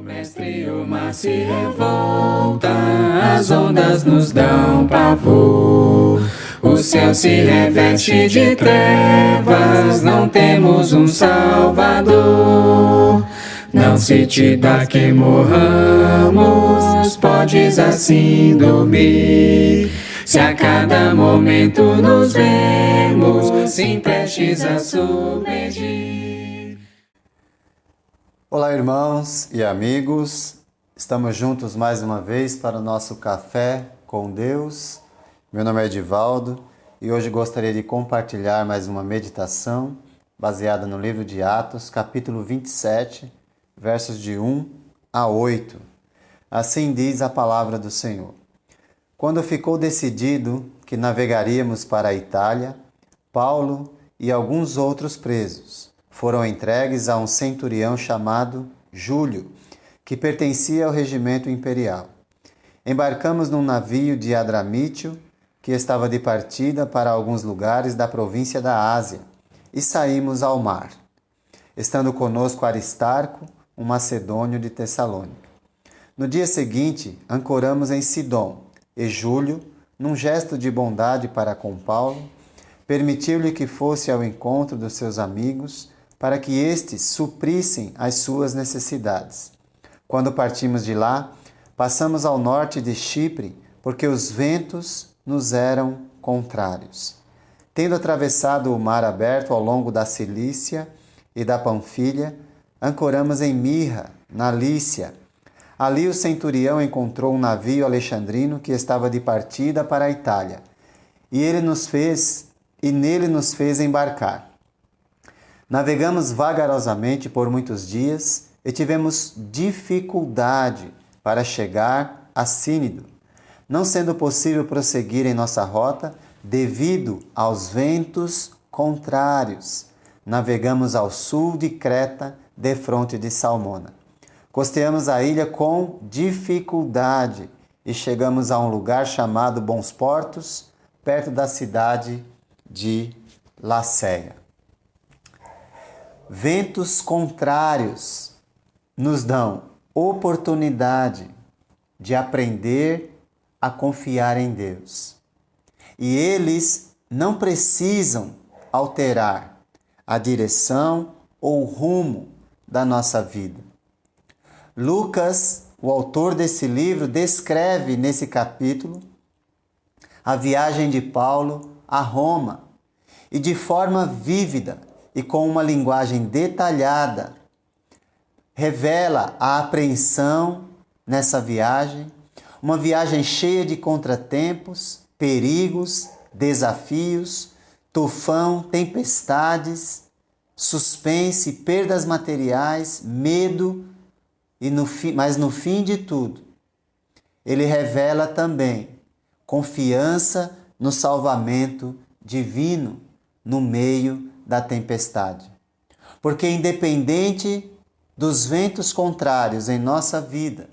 Mestre, o mar se revolta, as ondas nos dão pavor. O céu se reveste de trevas, não temos um Salvador. Não se te dá que morramos, podes assim dormir. Se a cada momento nos vemos, sim prestes a submergir. Olá, irmãos e amigos, estamos juntos mais uma vez para o nosso Café com Deus. Meu nome é Edivaldo e hoje gostaria de compartilhar mais uma meditação baseada no livro de Atos, capítulo 27, versos de 1 a 8. Assim diz a palavra do Senhor. Quando ficou decidido que navegaríamos para a Itália, Paulo e alguns outros presos foram entregues a um centurião chamado Júlio, que pertencia ao regimento imperial. Embarcamos num navio de Adramítio, que estava de partida para alguns lugares da província da Ásia, e saímos ao mar, estando conosco Aristarco, um macedônio de Tessalônica. No dia seguinte, ancoramos em Sidom, e Júlio, num gesto de bondade para com Paulo, permitiu-lhe que fosse ao encontro dos seus amigos, para que estes suprissem as suas necessidades. Quando partimos de lá, passamos ao norte de Chipre, porque os ventos nos eram contrários. Tendo atravessado o mar aberto ao longo da Cilícia e da Panfilha, ancoramos em Mirra, na Lícia. Ali o centurião encontrou um navio alexandrino que estava de partida para a Itália, e nele nos fez embarcar. Navegamos vagarosamente por muitos dias e tivemos dificuldade para chegar a Cínido, não sendo possível prosseguir em nossa rota devido aos ventos contrários. Navegamos ao sul de Creta, defronte de Salmona. Costeamos a ilha com dificuldade e chegamos a um lugar chamado Bons Portos, perto da cidade de Lacéia. Ventos contrários nos dão oportunidade de aprender a confiar em Deus. E eles não precisam alterar a direção ou o rumo da nossa vida. Lucas, o autor desse livro, descreve nesse capítulo a viagem de Paulo a Roma e de forma vívida e com uma linguagem detalhada, revela a apreensão nessa viagem, uma viagem cheia de contratempos, perigos, desafios, tufão, tempestades, suspense, perdas materiais, medo, mas no fim de tudo, ele revela também confiança no salvamento divino no meio da tempestade. Porque independente dos ventos contrários em nossa vida,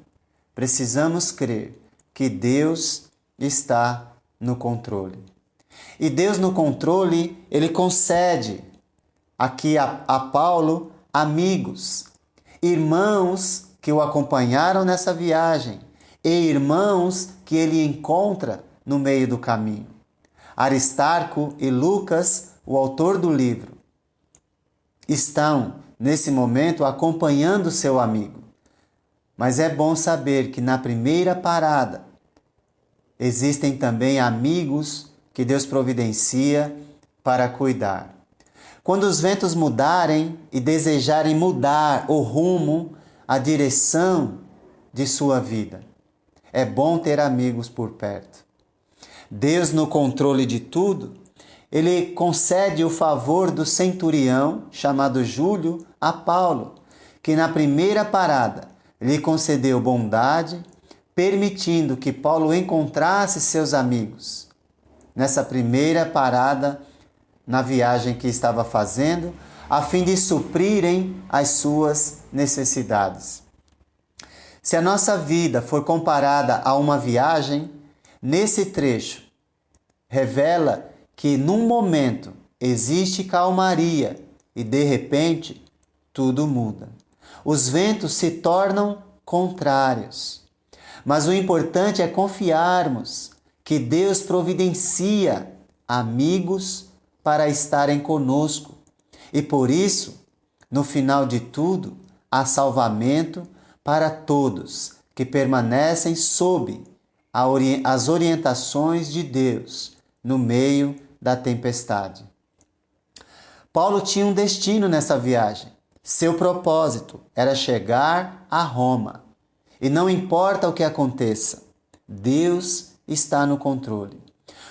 precisamos crer que Deus está no controle. E Deus no controle, Ele concede aqui a Paulo amigos, irmãos que o acompanharam nessa viagem e irmãos que ele encontra no meio do caminho. Aristarco e Lucas, o autor do livro, estão, nesse momento, acompanhando seu amigo. Mas é bom saber que na primeira parada existem também amigos que Deus providencia para cuidar. Quando os ventos mudarem e desejarem mudar o rumo, a direção de sua vida, é bom ter amigos por perto. Deus no controle de tudo, Ele concede o favor do centurião, chamado Júlio, a Paulo, que na primeira parada lhe concedeu bondade, permitindo que Paulo encontrasse seus amigos. Nessa primeira parada, na viagem que estava fazendo, a fim de suprirem as suas necessidades. Se a nossa vida for comparada a uma viagem, nesse trecho, revela que num momento existe calmaria e de repente tudo muda. Os ventos se tornam contrários. Mas o importante é confiarmos que Deus providencia amigos para estarem conosco. E por isso, no final de tudo, há salvamento para todos que permanecem sob as orientações de Deus no meio da tempestade. Paulo tinha um destino nessa viagem. Seu propósito era chegar a Roma. E não importa o que aconteça, Deus está no controle.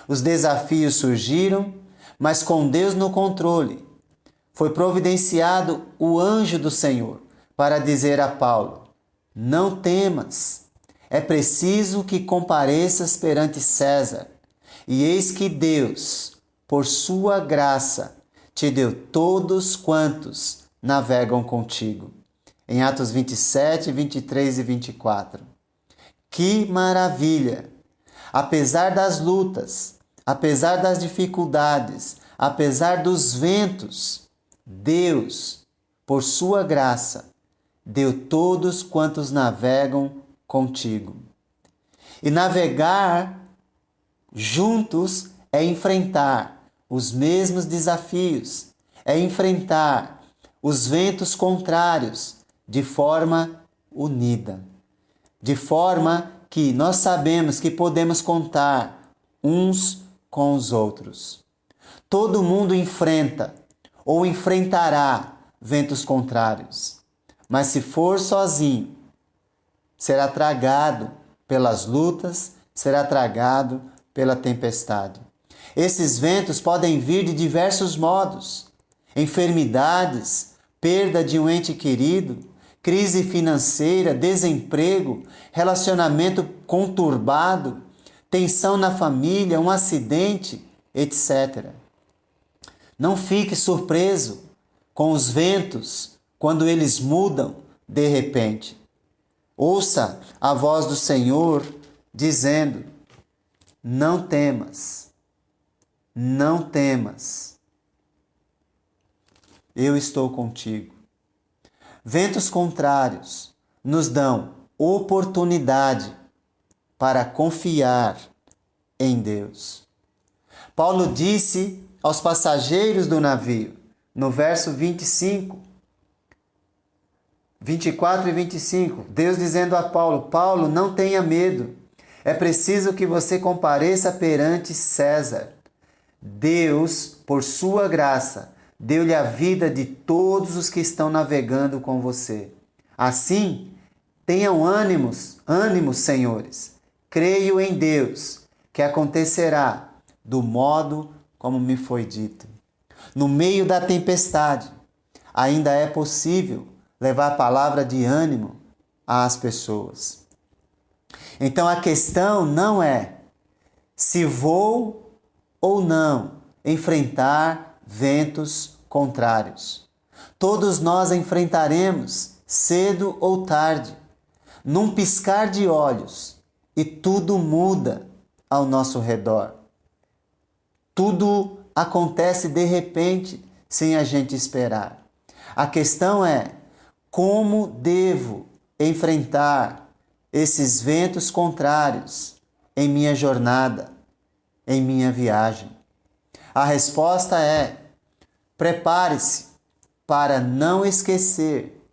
Os desafios surgiram, mas com Deus no controle, foi providenciado o anjo do Senhor para dizer a Paulo: não temas, é preciso que compareças perante César. E eis que Deus, por sua graça, te deu todos quantos navegam contigo. Em Atos 27, 23 e 24. Que maravilha! Apesar das lutas, apesar das dificuldades, apesar dos ventos, Deus, por sua graça, deu todos quantos navegam contigo. E navegar juntos é enfrentar os mesmos desafios, é enfrentar os ventos contrários de forma unida, de forma que nós sabemos que podemos contar uns com os outros. Todo mundo enfrenta ou enfrentará ventos contrários, mas se for sozinho, será tragado pelas lutas, será tragado pela tempestade. Esses ventos podem vir de diversos modos: enfermidades, perda de um ente querido, crise financeira, desemprego, relacionamento conturbado, tensão na família, um acidente, etc. Não fique surpreso com os ventos quando eles mudam de repente. Ouça a voz do Senhor dizendo: não temas, não temas, eu estou contigo. Ventos contrários nos dão oportunidade para confiar em Deus. Paulo disse aos passageiros do navio, no verso 24 e 25, Deus dizendo a Paulo: Paulo, não tenha medo, é preciso que você compareça perante César. Deus, por sua graça, deu-lhe a vida de todos os que estão navegando com você. Assim, tenham ânimo, senhores. Creio em Deus, que acontecerá do modo como me foi dito. No meio da tempestade, ainda é possível levar palavra de ânimo às pessoas. Então a questão não é se vou ou não enfrentar ventos contrários. Todos nós enfrentaremos, cedo ou tarde, num piscar de olhos, e tudo muda ao nosso redor. Tudo acontece de repente, sem a gente esperar. A questão é: como devo enfrentar esses ventos contrários em minha jornada, em minha viagem? A resposta é: prepare-se para não esquecer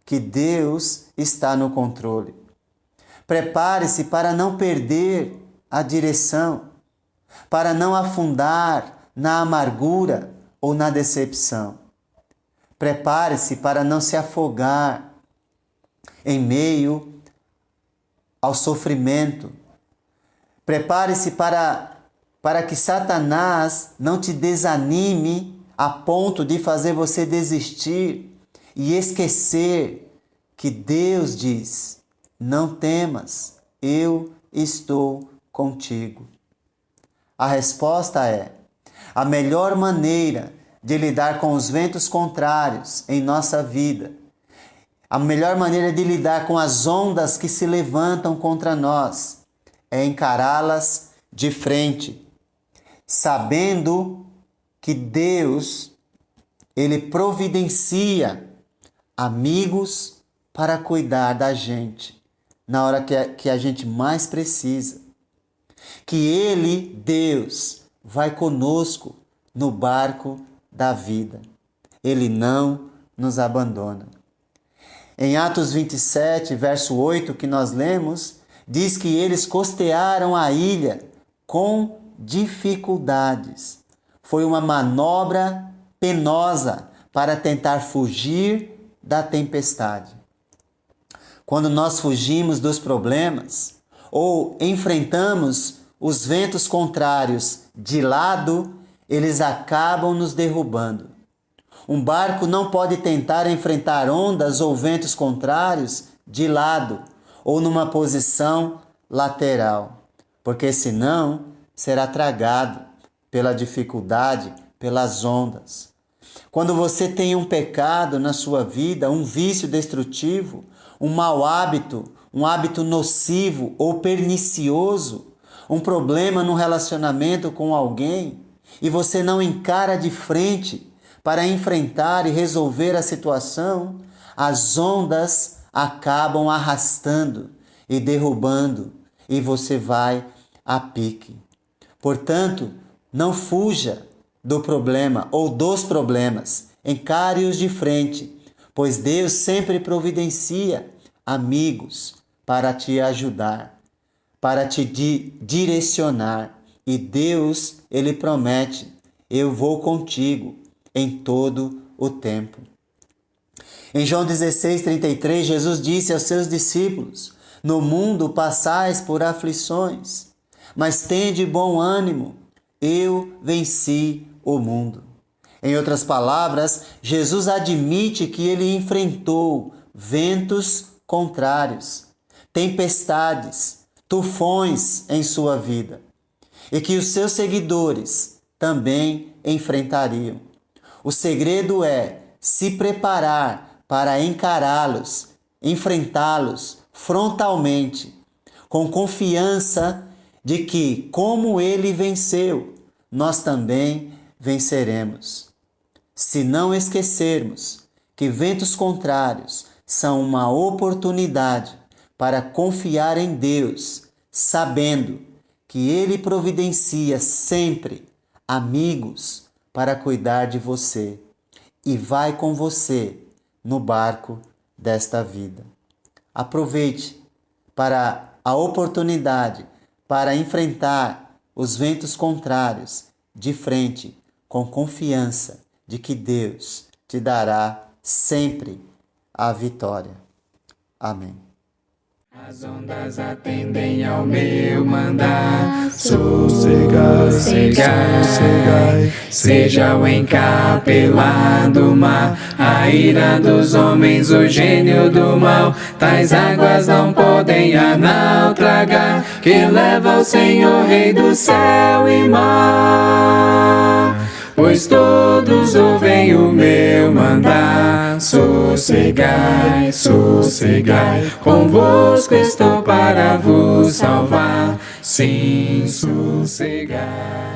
que Deus está no controle. Prepare-se para não perder a direção, para não afundar na amargura ou na decepção. Prepare-se para não se afogar em meio ao sofrimento. Prepare-se para que Satanás não te desanime a ponto de fazer você desistir e esquecer que Deus diz: não temas, eu estou contigo. A resposta é: a melhor maneira de lidar com os ventos contrários em nossa vida, a melhor maneira de lidar com as ondas que se levantam contra nós, é encará-las de frente, sabendo que Deus, Ele providencia amigos para cuidar da gente na hora que a gente mais precisa. Que Ele, Deus, vai conosco no barco da vida. Ele não nos abandona. Em Atos 27, verso 8, que nós lemos, diz que eles costearam a ilha com dificuldades. Foi uma manobra penosa para tentar fugir da tempestade. Quando nós fugimos dos problemas ou enfrentamos os ventos contrários de lado, eles acabam nos derrubando. Um barco não pode tentar enfrentar ondas ou ventos contrários de lado ou numa posição lateral, porque senão será tragado pela dificuldade, pelas ondas. Quando você tem um pecado na sua vida, um vício destrutivo, um mau hábito, um hábito nocivo ou pernicioso, um problema no relacionamento com alguém, e você não encara de frente para enfrentar e resolver a situação, as ondas acabam arrastando e derrubando, e você vai a pique. Portanto, não fuja do problema ou dos problemas, encare-os de frente, pois Deus sempre providencia amigos para te ajudar, para te direcionar. E Deus, Ele promete, eu vou contigo em todo o tempo. Em João 16:33, Jesus disse aos seus discípulos: no mundo passais por aflições, mas tende bom ânimo, eu venci o mundo. Em outras palavras, Jesus admite que ele enfrentou ventos contrários, tempestades, tufões em sua vida, e que os seus seguidores também enfrentariam. O segredo é se preparar para encará-los, enfrentá-los frontalmente, com confiança de que, como ele venceu, nós também venceremos. Se não esquecermos que ventos contrários são uma oportunidade para confiar em Deus, sabendo que Ele providencia sempre amigos para cuidar de você e vai com você no barco desta vida. Aproveite para a oportunidade para enfrentar os ventos contrários de frente, com confiança de que Deus te dará sempre a vitória. Amém. As ondas atendem ao meu mandar, sossegai, sossegai, seja o encapelado do mar, a ira dos homens, o gênio do mal, tais águas não podem a naufragar, que leva o Senhor, Rei do céu e mar. Pois todos ouvem o meu mandar, sossegai, sossegai, convosco estou para vos salvar, sim, sossegai.